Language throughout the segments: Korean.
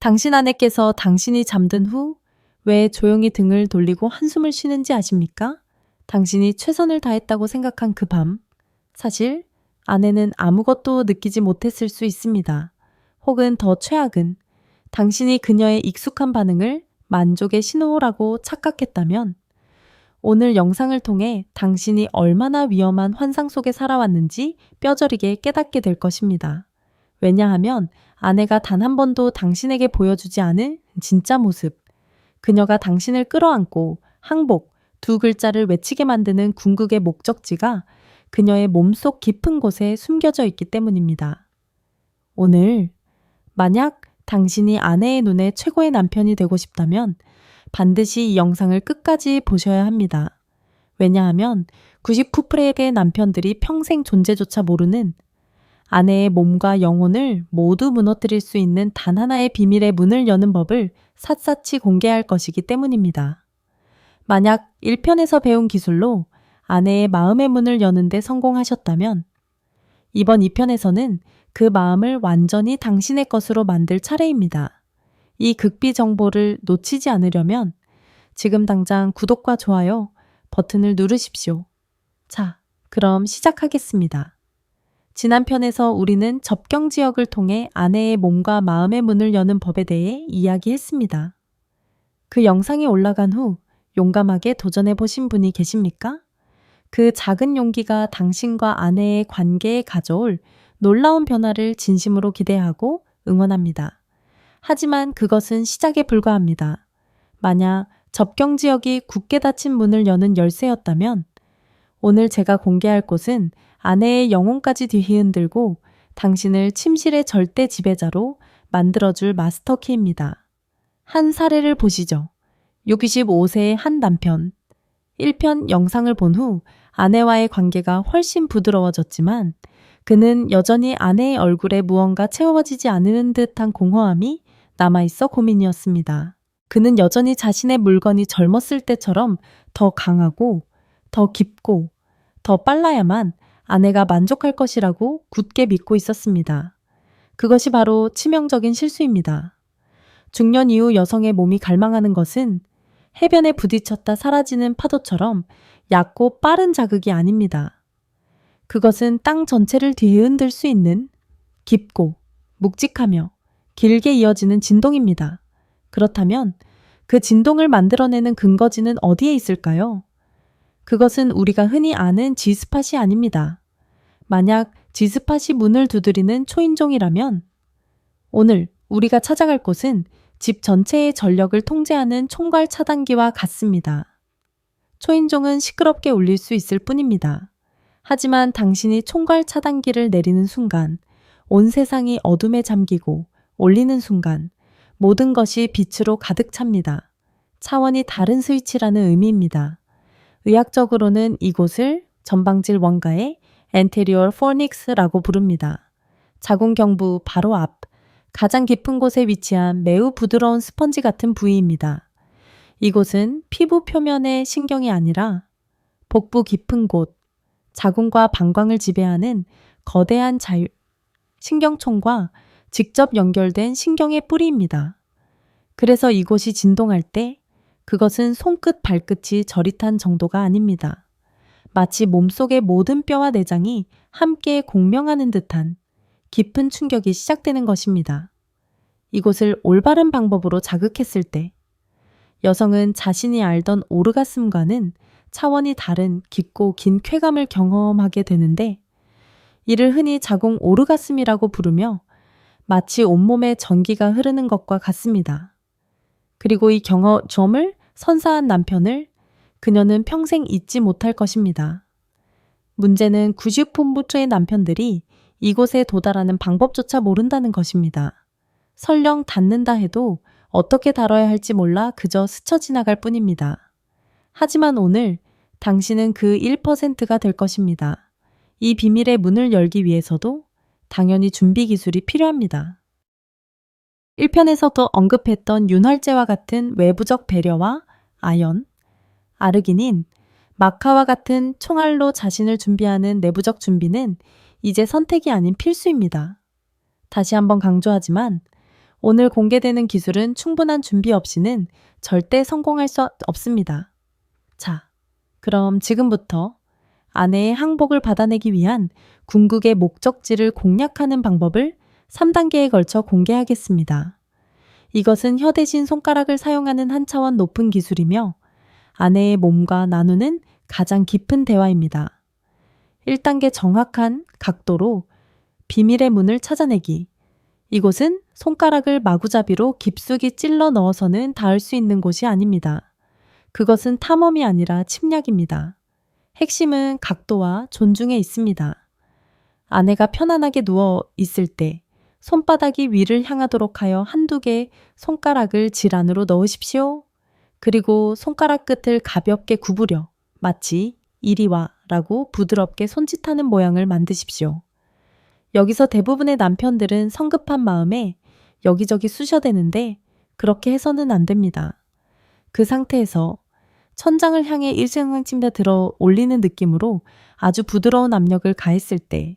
당신 아내께서 당신이 잠든 후 왜 조용히 등을 돌리고 한숨을 쉬는지 아십니까? 당신이 최선을 다했다고 생각한 그 밤, 사실 아내는 아무것도 느끼지 못했을 수 있습니다. 혹은 더 최악은 당신이 그녀의 익숙한 반응을 만족의 신호라고 착각했다면 오늘 영상을 통해 당신이 얼마나 위험한 환상 속에 살아왔는지 뼈저리게 깨닫게 될 것입니다. 왜냐하면 아내가 단 한 번도 당신에게 보여주지 않은 진짜 모습, 그녀가 당신을 끌어안고 항복 두 글자를 외치게 만드는 궁극의 목적지가 그녀의 몸속 깊은 곳에 숨겨져 있기 때문입니다. 오늘 만약 당신이 아내의 눈에 최고의 남편이 되고 싶다면 반드시 이 영상을 끝까지 보셔야 합니다. 왜냐하면 99%의 남편들이 평생 존재조차 모르는 아내의 몸과 영혼을 모두 무너뜨릴 수 있는 단 하나의 비밀의 문을 여는 법을 샅샅이 공개할 것이기 때문입니다. 만약 1편에서 배운 기술로 아내의 마음의 문을 여는데 성공하셨다면 이번 2편에서는 그 마음을 완전히 당신의 것으로 만들 차례입니다. 이 극비 정보를 놓치지 않으려면 지금 당장 구독과 좋아요 버튼을 누르십시오. 자, 그럼 시작하겠습니다. 지난 편에서 우리는 접경 지역을 통해 아내의 몸과 마음의 문을 여는 법에 대해 이야기했습니다. 그 영상이 올라간 후 용감하게 도전해 보신 분이 계십니까? 그 작은 용기가 당신과 아내의 관계에 가져올 놀라운 변화를 진심으로 기대하고 응원합니다. 하지만 그것은 시작에 불과합니다. 만약 접경 지역이 굳게 닫힌 문을 여는 열쇠였다면 오늘 제가 공개할 곳은 아내의 영혼까지 뒤흔들고 당신을 침실의 절대 지배자로 만들어줄 마스터키입니다. 한 사례를 보시죠. 65세의 한 남편. 1편 영상을 본 후 아내와의 관계가 훨씬 부드러워졌지만 그는 여전히 아내의 얼굴에 무언가 채워지지 않는 듯한 공허함이 남아있어 고민이었습니다. 그는 여전히 자신의 물건이 젊었을 때처럼 더 강하고 더 깊고 더 빨라야만 아내가 만족할 것이라고 굳게 믿고 있었습니다. 그것이 바로 치명적인 실수입니다. 중년 이후 여성의 몸이 갈망하는 것은 해변에 부딪혔다 사라지는 파도처럼 얕고 빠른 자극이 아닙니다. 그것은 땅 전체를 뒤흔들 수 있는 깊고 묵직하며 길게 이어지는 진동입니다. 그렇다면 그 진동을 만들어내는 근거지는 어디에 있을까요? 그것은 우리가 흔히 아는 G스팟이 아닙니다. 만약 G스팟이 문을 두드리는 초인종이라면 오늘 우리가 찾아갈 곳은 집 전체의 전력을 통제하는 총괄 차단기와 같습니다. 초인종은 시끄럽게 울릴 수 있을 뿐입니다. 하지만 당신이 총괄 차단기를 내리는 순간 온 세상이 어둠에 잠기고 올리는 순간 모든 것이 빛으로 가득 찹니다. 차원이 다른 스위치라는 의미입니다. 의학적으로는 이곳을 전방질 원가의 anterior fornix라고 부릅니다. 자궁경부 바로 앞, 가장 깊은 곳에 위치한 매우 부드러운 스펀지 같은 부위입니다. 이곳은 피부 표면의 신경이 아니라 복부 깊은 곳, 자궁과 방광을 지배하는 거대한 신경총과 직접 연결된 신경의 뿌리입니다. 그래서 이곳이 진동할 때 그것은 손끝 발끝이 저릿한 정도가 아닙니다. 마치 몸속의 모든 뼈와 내장이 함께 공명하는 듯한 깊은 충격이 시작되는 것입니다. 이곳을 올바른 방법으로 자극했을 때 여성은 자신이 알던 오르가슴과는 차원이 다른 깊고 긴 쾌감을 경험하게 되는데 이를 흔히 자궁 오르가슴이라고 부르며 마치 온몸에 전기가 흐르는 것과 같습니다. 그리고 이 경험을 선사한 남편을 그녀는 평생 잊지 못할 것입니다. 문제는 90%의 남편들이 이곳에 도달하는 방법조차 모른다는 것입니다. 설령 닿는다 해도 어떻게 다뤄야 할지 몰라 그저 스쳐 지나갈 뿐입니다. 하지만 오늘 당신은 그 1%가 될 것입니다. 이 비밀의 문을 열기 위해서도 당연히 준비 기술이 필요합니다. 1편에서도 언급했던 윤활제와 같은 외부적 배려와 아연, 아르기닌, 마카와 같은 총알로 자신을 준비하는 내부적 준비는 이제 선택이 아닌 필수입니다. 다시 한번 강조하지만 오늘 공개되는 기술은 충분한 준비 없이는 절대 성공할 수 없습니다. 자, 그럼 지금부터 아내의 항복을 받아내기 위한 궁극의 목적지를 공략하는 방법을 3단계에 걸쳐 공개하겠습니다. 이것은 혀 대신 손가락을 사용하는 한 차원 높은 기술이며 아내의 몸과 나누는 가장 깊은 대화입니다. 1단계 정확한 각도로 비밀의 문을 찾아내기. 이곳은 손가락을 마구잡이로 깊숙이 찔러 넣어서는 닿을 수 있는 곳이 아닙니다. 그것은 탐험이 아니라 침략입니다. 핵심은 각도와 존중에 있습니다. 아내가 편안하게 누워 있을 때 손바닥이 위를 향하도록 하여 한두 개의 손가락을 질 안으로 넣으십시오. 그리고 손가락 끝을 가볍게 구부려 마치 이리 와 라고 부드럽게 손짓하는 모양을 만드십시오. 여기서 대부분의 남편들은 성급한 마음에 여기저기 쑤셔대는데 그렇게 해서는 안 됩니다. 그 상태에서 천장을 향해 일정침대 들어 올리는 느낌으로 아주 부드러운 압력을 가했을 때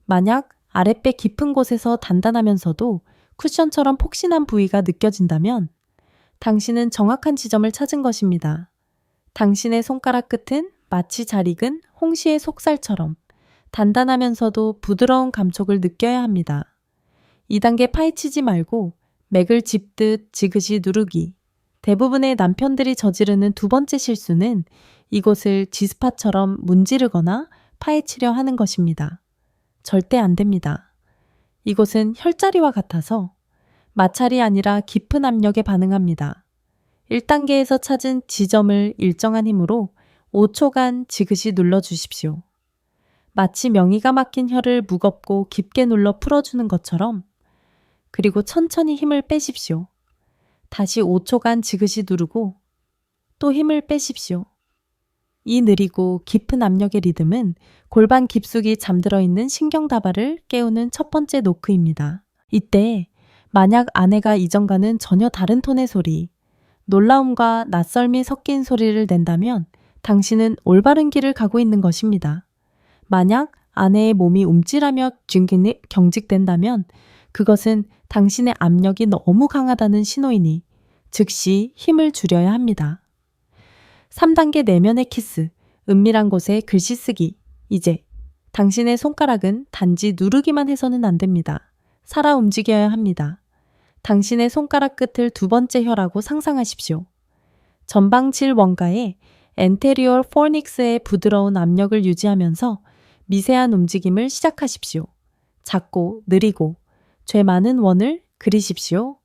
만약 아랫배 깊은 곳에서 단단하면서도 쿠션처럼 폭신한 부위가 느껴진다면 당신은 정확한 지점을 찾은 것입니다. 당신의 손가락 끝은 마치 잘 익은 홍시의 속살처럼 단단하면서도 부드러운 감촉을 느껴야 합니다. 2단계 파헤치지 말고 맥을 짚듯 지그시 누르기. 대부분의 남편들이 저지르는 두 번째 실수는 이곳을 지스파처럼 문지르거나 파헤치려 하는 것입니다. 절대 안 됩니다. 이곳은 혈자리와 같아서 마찰이 아니라 깊은 압력에 반응합니다. 1단계에서 찾은 지점을 일정한 힘으로 5초간 지그시 눌러주십시오. 마치 명이가 막힌 혀를 무겁고 깊게 눌러 풀어주는 것처럼. 그리고 천천히 힘을 빼십시오. 다시 5초간 지그시 누르고 또 힘을 빼십시오. 이 느리고 깊은 압력의 리듬은 골반 깊숙이 잠들어 있는 신경다발을 깨우는 첫 번째 노크입니다. 이때 만약 아내가 이전과는 전혀 다른 톤의 소리, 놀라움과 낯설미 섞인 소리를 낸다면 당신은 올바른 길을 가고 있는 것입니다. 만약 아내의 몸이 움찔하며 경직된다면 그것은 당신의 압력이 너무 강하다는 신호이니 즉시 힘을 줄여야 합니다. 3단계 내면의 키스, 은밀한 곳에 글씨 쓰기. 이제 당신의 손가락은 단지 누르기만 해서는 안 됩니다. 살아 움직여야 합니다. 당신의 손가락 끝을 두 번째 혀라고 상상하십시오. 전방질 원가에 엔테리얼 포닉스의 부드러운 압력을 유지하면서 미세한 움직임을 시작하십시오. 작고 느리고 죄 많은 원을 그리십시오.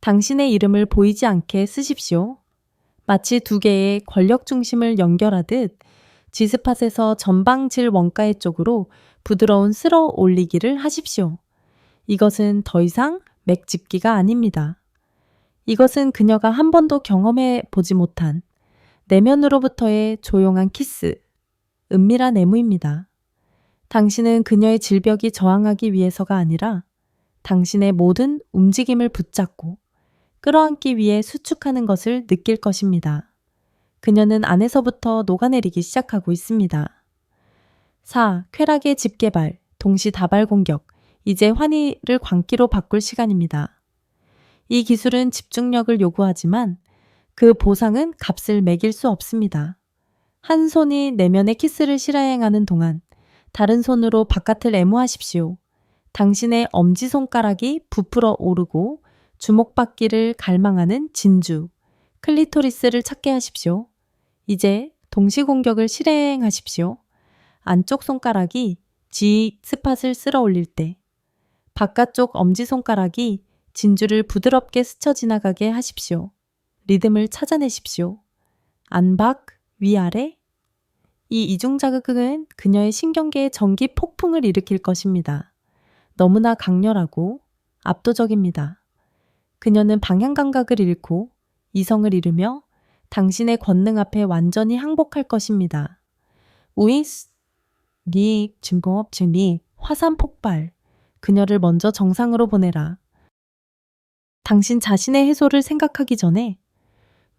당신의 이름을 보이지 않게 쓰십시오. 마치 두 개의 권력 중심을 연결하듯 지스팟에서 전방질 원가의 쪽으로 부드러운 쓸어 올리기를 하십시오. 이것은 더 이상 맥짚기가 아닙니다. 이것은 그녀가 한 번도 경험해 보지 못한 내면으로부터의 조용한 키스, 은밀한 애무입니다. 당신은 그녀의 질벽이 저항하기 위해서가 아니라 당신의 모든 움직임을 붙잡고 끌어안기 위해 수축하는 것을 느낄 것입니다. 그녀는 안에서부터 녹아내리기 시작하고 있습니다. 4. 쾌락의 집게발, 동시다발 공격. 이제 환희를 광기로 바꿀 시간입니다. 이 기술은 집중력을 요구하지만 그 보상은 값을 매길 수 없습니다. 한 손이 내면의 키스를 실행하는 동안 다른 손으로 바깥을 애무하십시오. 당신의 엄지손가락이 부풀어 오르고 주목받기를 갈망하는 진주, 클리토리스를 찾게 하십시오. 이제 동시공격을 실행하십시오. 안쪽 손가락이 G스팟을 쓸어 올릴 때 바깥쪽 엄지손가락이 진주를 부드럽게 스쳐 지나가게 하십시오. 리듬을 찾아내십시오. 안박, 위아래. 이 이중자극은 그녀의 신경계에 전기 폭풍을 일으킬 것입니다. 너무나 강렬하고 압도적입니다. 그녀는 방향 감각을 잃고 이성을 잃으며 당신의 권능 앞에 완전히 항복할 것입니다. 우이스, 니 증거업 증리, 화산 폭발. 그녀를 먼저 정상으로 보내라. 당신 자신의 해소를 생각하기 전에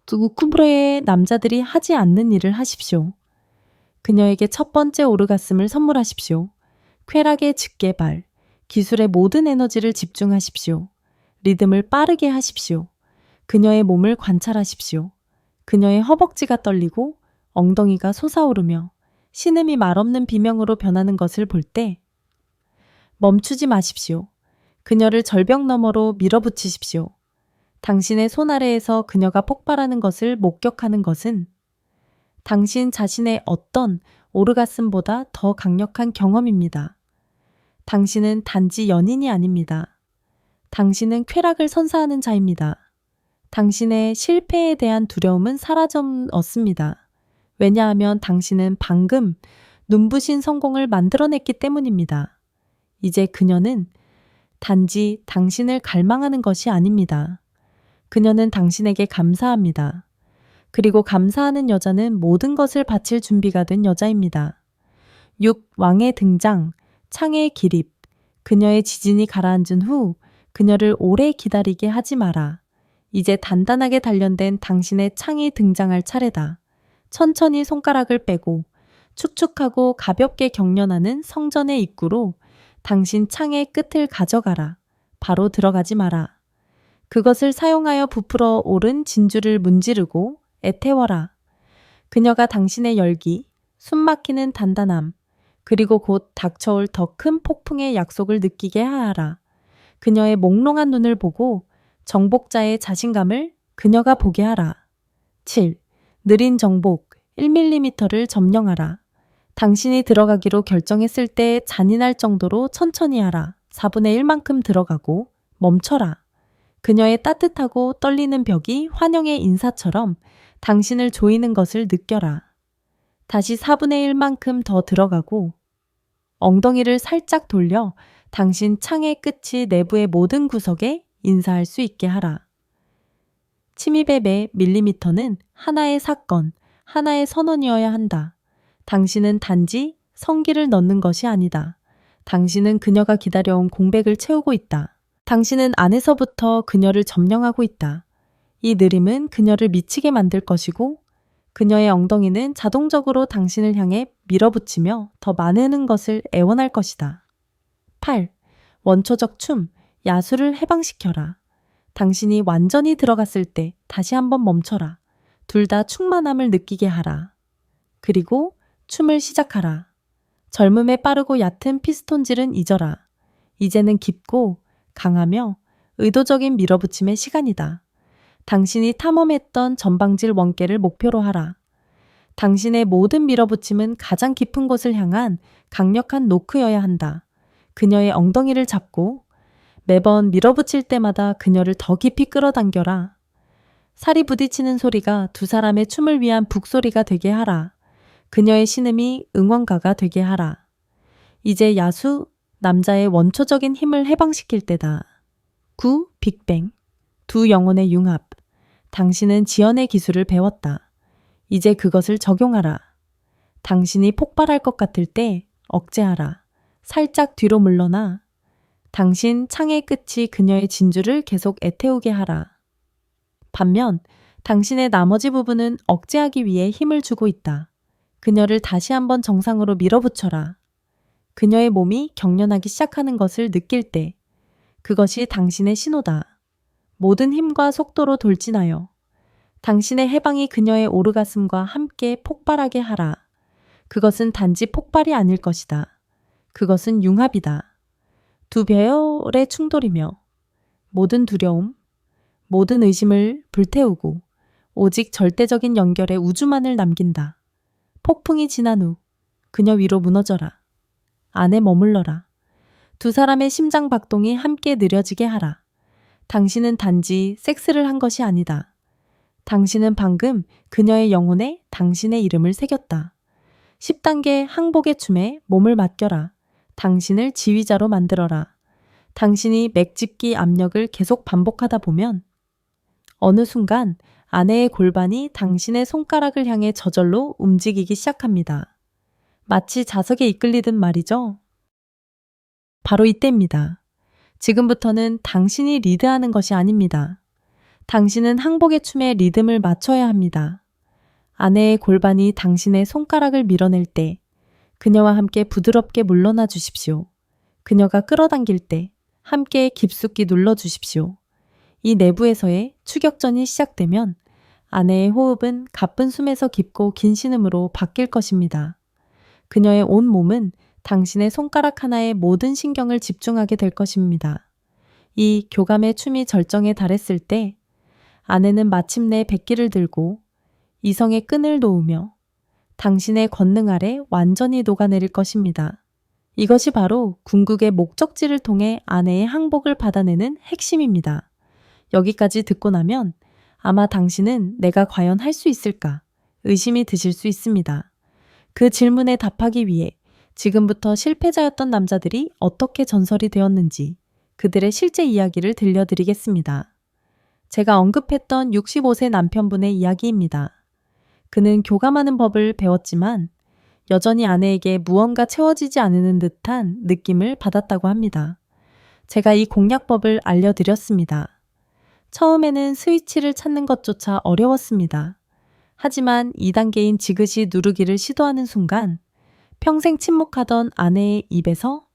두쿠브레의 남자들이 하지 않는 일을 하십시오. 그녀에게 첫 번째 오르가슴을 선물하십시오. 쾌락의 집게발, 기술의 모든 에너지를 집중하십시오. 리듬을 빠르게 하십시오. 그녀의 몸을 관찰하십시오. 그녀의 허벅지가 떨리고 엉덩이가 솟아오르며 신음이 말없는 비명으로 변하는 것을 볼 때 멈추지 마십시오. 그녀를 절벽 너머로 밀어붙이십시오. 당신의 손 아래에서 그녀가 폭발하는 것을 목격하는 것은 당신 자신의 어떤 오르가슴보다 더 강력한 경험입니다. 당신은 단지 연인이 아닙니다. 당신은 쾌락을 선사하는 자입니다. 당신의 실패에 대한 두려움은 사라졌습니다. 왜냐하면 당신은 방금 눈부신 성공을 만들어냈기 때문입니다. 이제 그녀는 단지 당신을 갈망하는 것이 아닙니다. 그녀는 당신에게 감사합니다. 그리고 감사하는 여자는 모든 것을 바칠 준비가 된 여자입니다. 6. 왕의 등장, 창의 기립. 그녀의 지진이 가라앉은 후 그녀를 오래 기다리게 하지 마라. 이제 단단하게 단련된 당신의 창이 등장할 차례다. 천천히 손가락을 빼고 축축하고 가볍게 경련하는 성전의 입구로 당신 창의 끝을 가져가라. 바로 들어가지 마라. 그것을 사용하여 부풀어 오른 진주를 문지르고 애태워라. 그녀가 당신의 열기, 숨막히는 단단함, 그리고 곧 닥쳐올 더 큰 폭풍의 약속을 느끼게 하라. 그녀의 몽롱한 눈을 보고 정복자의 자신감을 그녀가 보게 하라. 7. 느린 정복 1mm를 점령하라. 당신이 들어가기로 결정했을 때 잔인할 정도로 천천히 하라. 4분의 1만큼 들어가고 멈춰라. 그녀의 따뜻하고 떨리는 벽이 환영의 인사처럼 당신을 조이는 것을 느껴라. 다시 4분의 1만큼 더 들어가고 엉덩이를 살짝 돌려 당신 창의 끝이 내부의 모든 구석에 인사할 수 있게 하라. 침입의 매 밀리미터는 하나의 사건, 하나의 선언이어야 한다. 당신은 단지 성기를 넣는 것이 아니다. 당신은 그녀가 기다려온 공백을 채우고 있다. 당신은 안에서부터 그녀를 점령하고 있다. 이 느림은 그녀를 미치게 만들 것이고 그녀의 엉덩이는 자동적으로 당신을 향해 밀어붙이며 더 많은 것을 애원할 것이다. 8. 원초적 춤, 야수를 해방시켜라. 당신이 완전히 들어갔을 때 다시 한번 멈춰라. 둘 다 충만함을 느끼게 하라. 그리고 춤을 시작하라. 젊음의 빠르고 얕은 피스톤질은 잊어라. 이제는 깊고 강하며 의도적인 밀어붙임의 시간이다. 당신이 탐험했던 전방질 원계를 목표로 하라. 당신의 모든 밀어붙임은 가장 깊은 곳을 향한 강력한 노크여야 한다. 그녀의 엉덩이를 잡고 매번 밀어붙일 때마다 그녀를 더 깊이 끌어당겨라. 살이 부딪히는 소리가 두 사람의 춤을 위한 북소리가 되게 하라. 그녀의 신음이 응원가가 되게 하라. 이제 야수, 남자의 원초적인 힘을 해방시킬 때다. 9. 빅뱅. 두 영혼의 융합. 당신은 지연의 기술을 배웠다. 이제 그것을 적용하라. 당신이 폭발할 것 같을 때 억제하라. 살짝 뒤로 물러나. 당신 창의 끝이 그녀의 진주를 계속 애태우게 하라. 반면 당신의 나머지 부분은 억제하기 위해 힘을 주고 있다. 그녀를 다시 한번 정상으로 밀어붙여라. 그녀의 몸이 경련하기 시작하는 것을 느낄 때 그것이 당신의 신호다. 모든 힘과 속도로 돌진하여 당신의 해방이 그녀의 오르가슴과 함께 폭발하게 하라. 그것은 단지 폭발이 아닐 것이다. 그것은 융합이다. 두 배열의 충돌이며 모든 두려움, 모든 의심을 불태우고 오직 절대적인 연결의 우주만을 남긴다. 폭풍이 지난 후 그녀 위로 무너져라. 안에 머물러라. 두 사람의 심장 박동이 함께 느려지게 하라. 당신은 단지 섹스를 한 것이 아니다. 당신은 방금 그녀의 영혼에 당신의 이름을 새겼다. 10단계 항복의 춤에 몸을 맡겨라. 당신을 지휘자로 만들어라. 당신이 맥집기 압력을 계속 반복하다 보면 어느 순간 아내의 골반이 당신의 손가락을 향해 저절로 움직이기 시작합니다. 마치 자석에 이끌리듯 말이죠. 바로 이때입니다. 지금부터는 당신이 리드하는 것이 아닙니다. 당신은 항복의 춤에 리듬을 맞춰야 합니다. 아내의 골반이 당신의 손가락을 밀어낼 때 그녀와 함께 부드럽게 물러나 주십시오. 그녀가 끌어당길 때 함께 깊숙이 눌러 주십시오. 이 내부에서의 추격전이 시작되면 아내의 호흡은 가쁜 숨에서 깊고 긴 신음으로 바뀔 것입니다. 그녀의 온 몸은 당신의 손가락 하나에 모든 신경을 집중하게 될 것입니다. 이 교감의 춤이 절정에 달했을 때 아내는 마침내 백기를 들고 이성의 끈을 놓으며 당신의 권능 아래 완전히 녹아내릴 것입니다. 이것이 바로 궁극의 목적지를 통해 아내의 항복을 받아내는 핵심입니다. 여기까지 듣고 나면 아마 당신은 내가 과연 할 수 있을까 의심이 드실 수 있습니다. 그 질문에 답하기 위해 지금부터 실패자였던 남자들이 어떻게 전설이 되었는지 그들의 실제 이야기를 들려드리겠습니다. 제가 언급했던 65세 남편분의 이야기입니다. 그는 교감하는 법을 배웠지만 여전히 아내에게 무언가 채워지지 않는 듯한 느낌을 받았다고 합니다. 제가 이 공략법을 알려드렸습니다. 처음에는 스위치를 찾는 것조차 어려웠습니다. 하지만 2단계인 지그시 누르기를 시도하는 순간 평생 침묵하던 아내의 입에서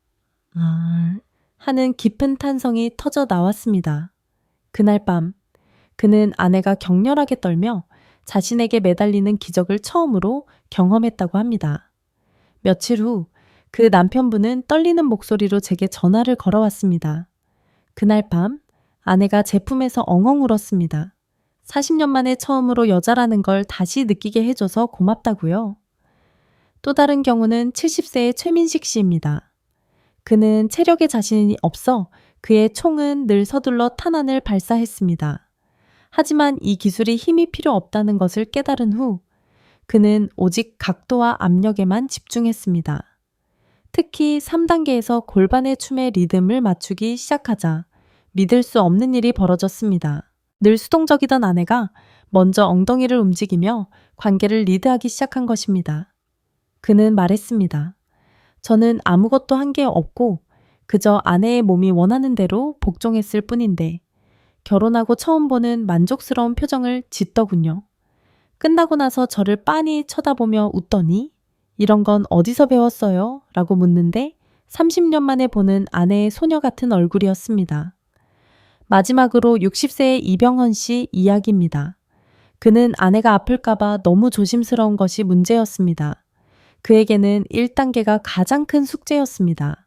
하는 깊은 탄성이 터져 나왔습니다. 그날 밤 그는 아내가 격렬하게 떨며 자신에게 매달리는 기적을 처음으로 경험했다고 합니다. 며칠 후 그 남편분은 떨리는 목소리로 제게 전화를 걸어왔습니다. 그날 밤 아내가 제품에서 엉엉 울었습니다. 40년 만에 처음으로 여자라는 걸 다시 느끼게 해줘서 고맙다고요. 또 다른 경우는 70세의 최민식 씨입니다. 그는 체력에 자신이 없어 그의 총은 늘 서둘러 탄환을 발사했습니다. 하지만 이 기술이 힘이 필요 없다는 것을 깨달은 후 그는 오직 각도와 압력에만 집중했습니다. 특히 3단계에서 골반의 춤의 리듬을 맞추기 시작하자 믿을 수 없는 일이 벌어졌습니다. 늘 수동적이던 아내가 먼저 엉덩이를 움직이며 관계를 리드하기 시작한 것입니다. 그는 말했습니다. 저는 아무것도 한 게 없고 그저 아내의 몸이 원하는 대로 복종했을 뿐인데 결혼하고 처음 보는 만족스러운 표정을 짓더군요. 끝나고 나서 저를 빤히 쳐다보며 웃더니 이런 건 어디서 배웠어요? 라고 묻는데 30년 만에 보는 아내의 소녀 같은 얼굴이었습니다. 마지막으로 60세의 이병헌 씨 이야기입니다. 그는 아내가 아플까봐 너무 조심스러운 것이 문제였습니다. 그에게는 1단계가 가장 큰 숙제였습니다.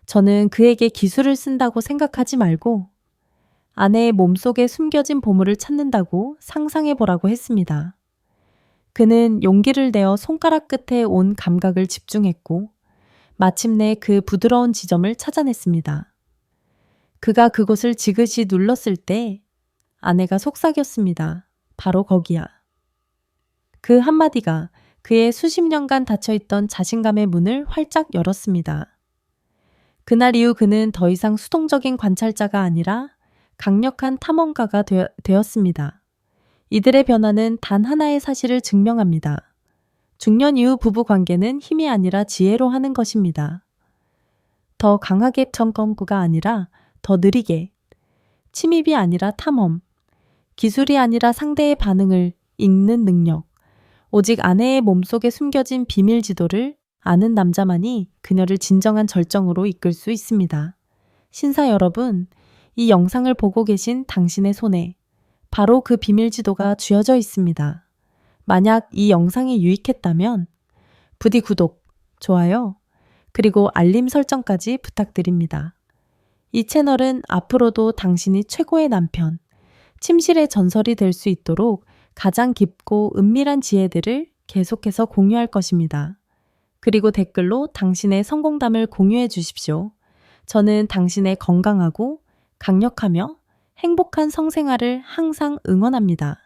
저는 그에게 기술을 쓴다고 생각하지 말고 아내의 몸속에 숨겨진 보물을 찾는다고 상상해 보라고 했습니다. 그는 용기를 내어 손가락 끝에 온 감각을 집중했고 마침내 그 부드러운 지점을 찾아냈습니다. 그가 그곳을 지그시 눌렀을 때 아내가 속삭였습니다. 바로 거기야. 그 한마디가 그의 수십 년간 닫혀있던 자신감의 문을 활짝 열었습니다. 그날 이후 그는 더 이상 수동적인 관찰자가 아니라 강력한 탐험가가 되었습니다. 이들의 변화는 단 하나의 사실을 증명합니다. 중년 이후 부부 관계는 힘이 아니라 지혜로 하는 것입니다. 더 강하게 점검구가 아니라 더 느리게, 침입이 아니라 탐험, 기술이 아니라 상대의 반응을 읽는 능력, 오직 아내의 몸속에 숨겨진 비밀 지도를 아는 남자만이 그녀를 진정한 절정으로 이끌 수 있습니다. 신사 여러분, 이 영상을 보고 계신 당신의 손에 바로 그 비밀 지도가 쥐어져 있습니다. 만약 이 영상이 유익했다면 부디 구독, 좋아요, 그리고 알림 설정까지 부탁드립니다. 이 채널은 앞으로도 당신이 최고의 남편, 침실의 전설이 될 수 있도록 가장 깊고 은밀한 지혜들을 계속해서 공유할 것입니다. 그리고 댓글로 당신의 성공담을 공유해 주십시오. 저는 당신의 건강하고 강력하며 행복한 성생활을 항상 응원합니다.